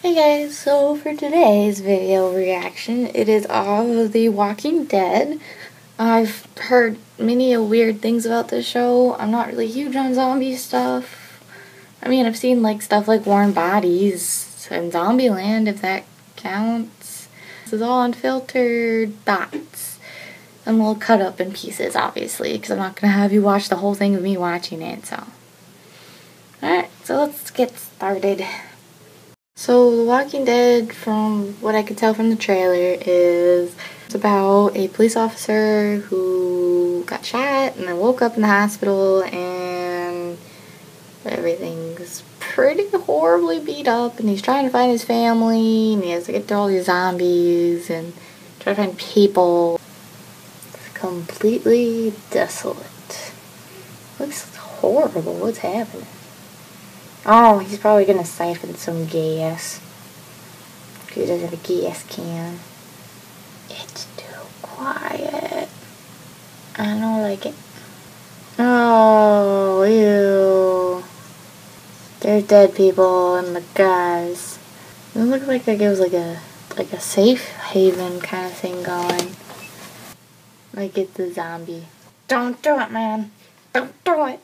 Hey guys, so for today's video reaction, it is of The Walking Dead. I've heard many weird things about this show. I'm not really huge on zombie stuff. I mean, I've seen like stuff like Warm Bodies and Zombieland, if that counts. This is all unfiltered thoughts. And we'll cut up in pieces, obviously, because I'm not going to have you watch the whole thing of me watching it, so. Alright, so let's get started. So, The Walking Dead, from what I could tell from the trailer, it's about a police officer who got shot and then woke up in the hospital and everything's pretty horribly beat up and he's trying to find his family and he has to get through all these zombies and try to find people. It's completely desolate. Looks horrible. What's happening? Oh, he's probably gonna siphon some gas. He doesn't have a gas can. It's too quiet. I don't like it. Oh, ew. There's dead people and the guys. It looked like it was like a safe haven kind of thing going. Like it's a zombie. Don't do it, man. Don't do it.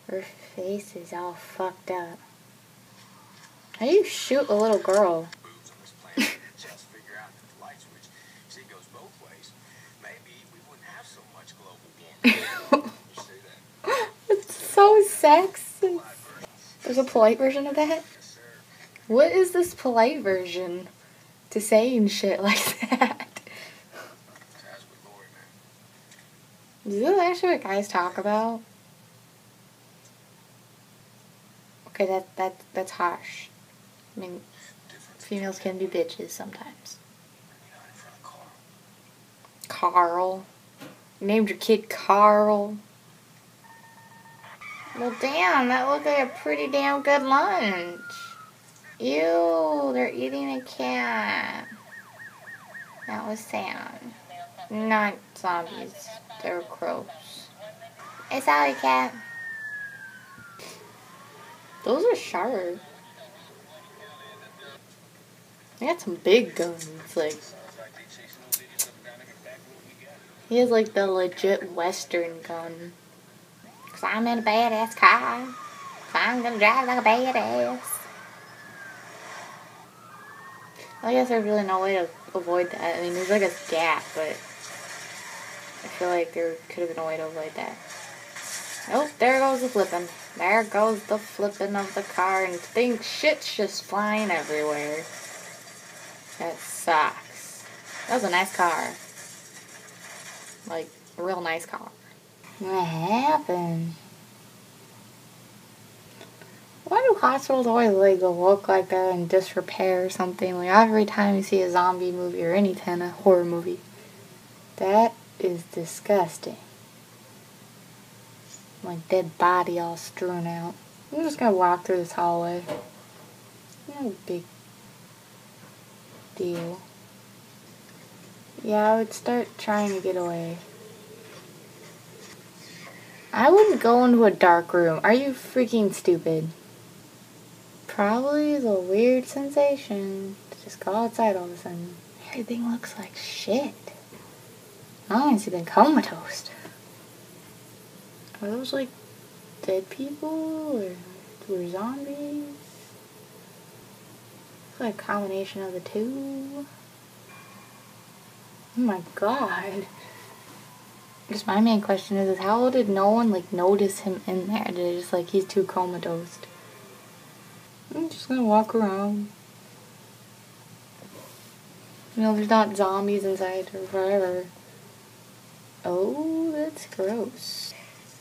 Her face is all fucked up. How do you shoot a little girl? It's so sexy. There's a polite version of that? What is this polite version to saying shit like that? Is this actually what guys talk about? Okay, that's harsh. I mean, females can be bitches sometimes. Carl. You named your kid Carl. Well, damn, that looked like a pretty damn good lunch. Ew, they're eating a cat. That was sad. Not zombies. They're gross. Hey, Sally Cat. Those are sharp. They got some big guns. Like, he has like the legit Western gun. Cause I'm in a badass car. So I'm gonna drive like a badass. I guess there's really no way to avoid that. I mean, there's like a gap, but I feel like there could have been a way to avoid that. Oh, there goes the flipping. There goes the flipping of the car, and shit's just flying everywhere. That sucks. That was a nice car. Like, a real nice car. What happened? Why do hospitals always like look like they're in disrepair or something? Like every time you see a zombie movie or any kind of horror movie. That is disgusting. Like dead body all strewn out. I'm just gonna walk through this hallway. No big deal. Yeah, I would start trying to get away. I wouldn't go into a dark room. Are you freaking stupid? Probably is a weird sensation to just go outside all of a sudden. Everything looks like shit. Oh, he's been comatose. Are those like dead people or were zombies? It's like a combination of the two. Oh my god. Just my main question is how did no one like notice him in there? Did it just like he's too comatose? I'm just gonna walk around. You know, there's not zombies inside or whatever. Oh, that's gross.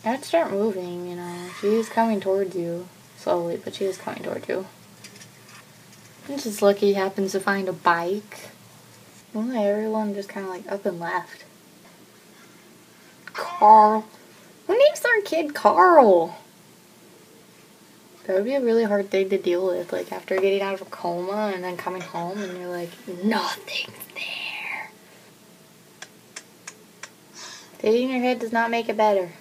I'd start moving, you know. She's coming towards you. Slowly, but she is coming towards you. I'm just lucky he happens to find a bike. Well, everyone just kind of like up and left. Carl. Who names their kid Carl? That would be a really hard thing to deal with. Like after getting out of a coma and then coming home and you're like, nothing's there. Hitting your head does not make it better.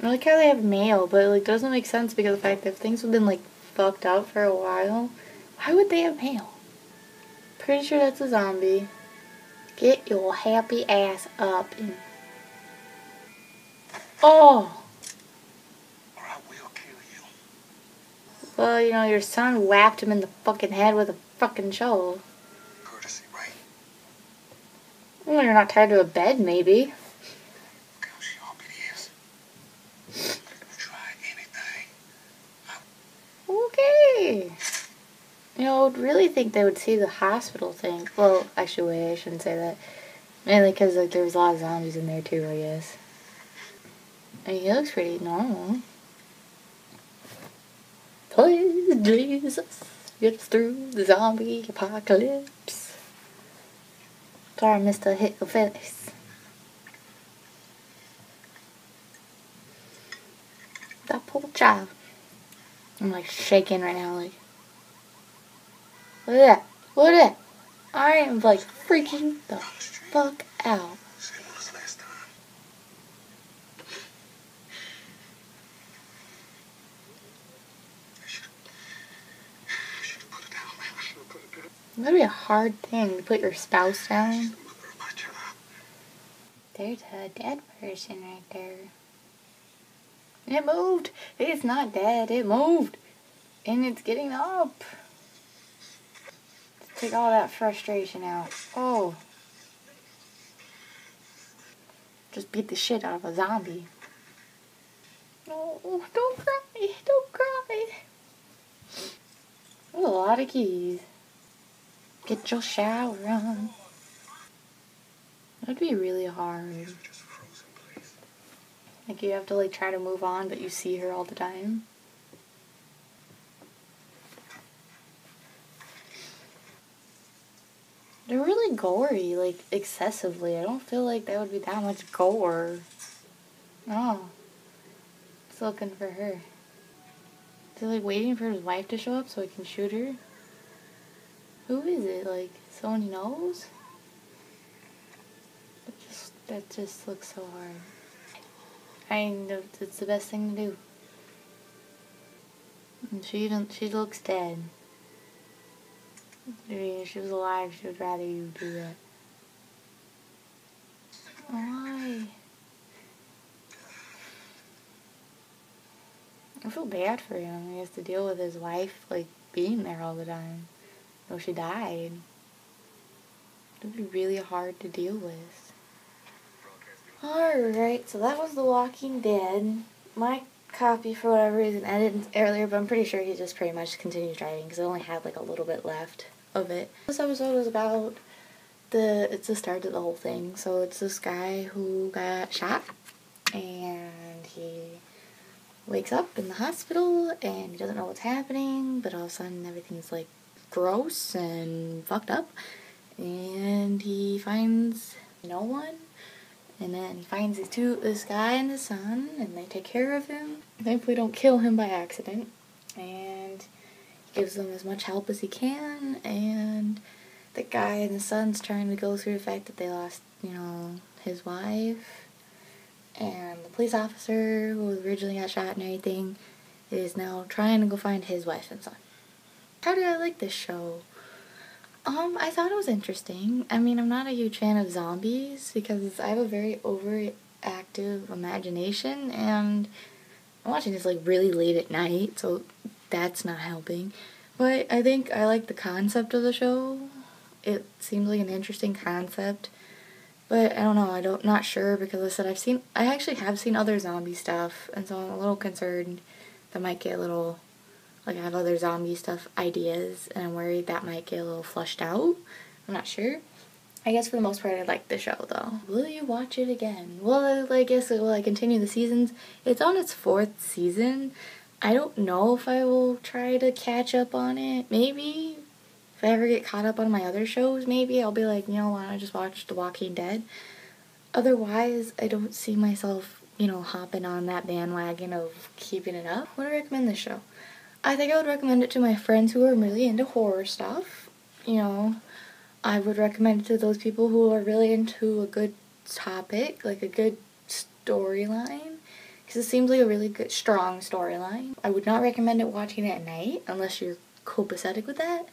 I like how they have mail, but it like doesn't make sense because of the fact that if things have been like fucked up for a while. Why would they have mail? Pretty sure that's a zombie. Get your happy ass up and... Oh! Or I will kill you. Well, you know, your son whacked him in the fucking head with a fucking shovel. Courtesy, right? Well, you're not tied to a bed, maybe. Look how sharp it is. Try anything. Okay. You know, I would really think they would see the hospital thing. Well, actually, wait, I shouldn't say that. Mainly because, like, there was a lot of zombies in there, too, I guess. And he looks pretty normal. Please, Jesus, get us through the zombie apocalypse. Sorry, Mr. Hit your face. That poor child. I'm, like, shaking right now, like... Look at that. Look at that. I am, like, freaking the fuck out. Same as last time. I should have put it down, man. I should have put it down. That'd be a hard thing to put your spouse down. Mother of my child. There's a dead person right there. It moved. It's not dead. It moved. And it's getting up. Let's take all that frustration out. Oh. Just beat the shit out of a zombie. No, don't cry. Don't cry. There's a lot of keys. Get your shower on. That'd be really hard. Just frozen, please. Like you have to like try to move on, but you see her all the time. They're really gory, like excessively. I don't feel like that would be that much gore. Oh. He's looking for her. Is he like waiting for his wife to show up so he can shoot her? Who is it? Like someone he knows? That just looks so hard. I know it's the best thing to do. And she looks dead. I mean, if she was alive, she would rather you do that. Why? I feel bad for him. He has to deal with his wife, like, being there all the time. No, she died. It would be really hard to deal with. Alright, so that was The Walking Dead. My copy, for whatever reason, edited earlier, but I'm pretty sure he just pretty much continued writing because I only had like a little bit left of it. This episode was about it's the start of the whole thing. So it's this guy who got shot and he wakes up in the hospital and he doesn't know what's happening, but all of a sudden everything's like gross and fucked up and he finds no one. And then he finds this guy and his son, and they take care of him. Thankfully don't kill him by accident. And he gives them as much help as he can, and the guy and the son's trying to go through the fact that they lost, you know, his wife. And the police officer who originally got shot and everything is now trying to go find his wife and son. How did I like this show? I thought it was interesting. I mean, I'm not a huge fan of zombies because I have a very overactive imagination and I'm watching this like really late at night, so that's not helping. But I think I like the concept of the show. It seems like an interesting concept. But I don't know, not sure because I actually have seen other zombie stuff, and so I'm a little concerned that might get a little... Like, I have other zombie stuff ideas, and I'm worried that might get a little flushed out. I'm not sure. I guess for the most part, I like the show, though. Will you watch it again? Well, I guess, will I continue the seasons? It's on its 4th season. I don't know if I will try to catch up on it. Maybe. If I ever get caught up on my other shows, maybe I'll be like, you know, why don't I just watch The Walking Dead? Otherwise, I don't see myself, you know, hopping on that bandwagon of keeping it up. Would I recommend this show? I think I would recommend it to my friends who are really into horror stuff. You know, I would recommend it to those people who are really into a good topic, like a good storyline. because it seems like a really good, strong storyline. I would not recommend it watching it at night unless you're copacetic with that.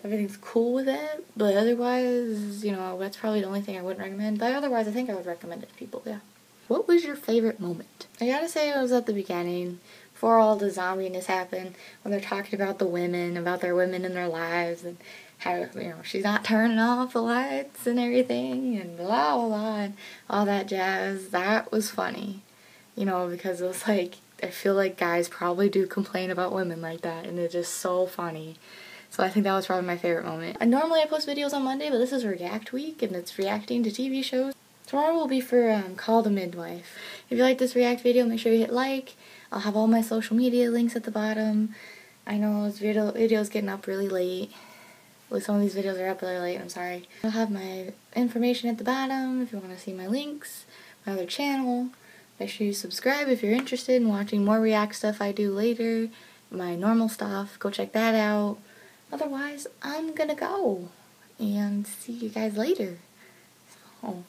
Everything's cool with it, but otherwise, you know, that's probably the only thing I wouldn't recommend. But otherwise, I think I would recommend it to people, yeah. What was your favorite moment? I gotta say it was at the beginning, before all the zombiness happened, when they're talking about the women, about their women in their lives, and how, you know, she's not turning off the lights and everything, and blah, blah, blah, and all that jazz. That was funny, you know, because it was like, I feel like guys probably do complain about women like that, and it's just so funny. So I think that was probably my favorite moment. And normally I post videos on Monday, but this is React Week, and it's reacting to TV shows. Tomorrow will be for Call the Midwife. If you like this React video, make sure you hit like. I'll have all my social media links at the bottom. I know this video's getting up really late. Well, some of these videos are up really late, I'm sorry. I'll have my information at the bottom if you want to see my links, my other channel. Make sure you subscribe if you're interested in watching more React stuff I do later. My normal stuff, go check that out. Otherwise, I'm gonna go and see you guys later. So.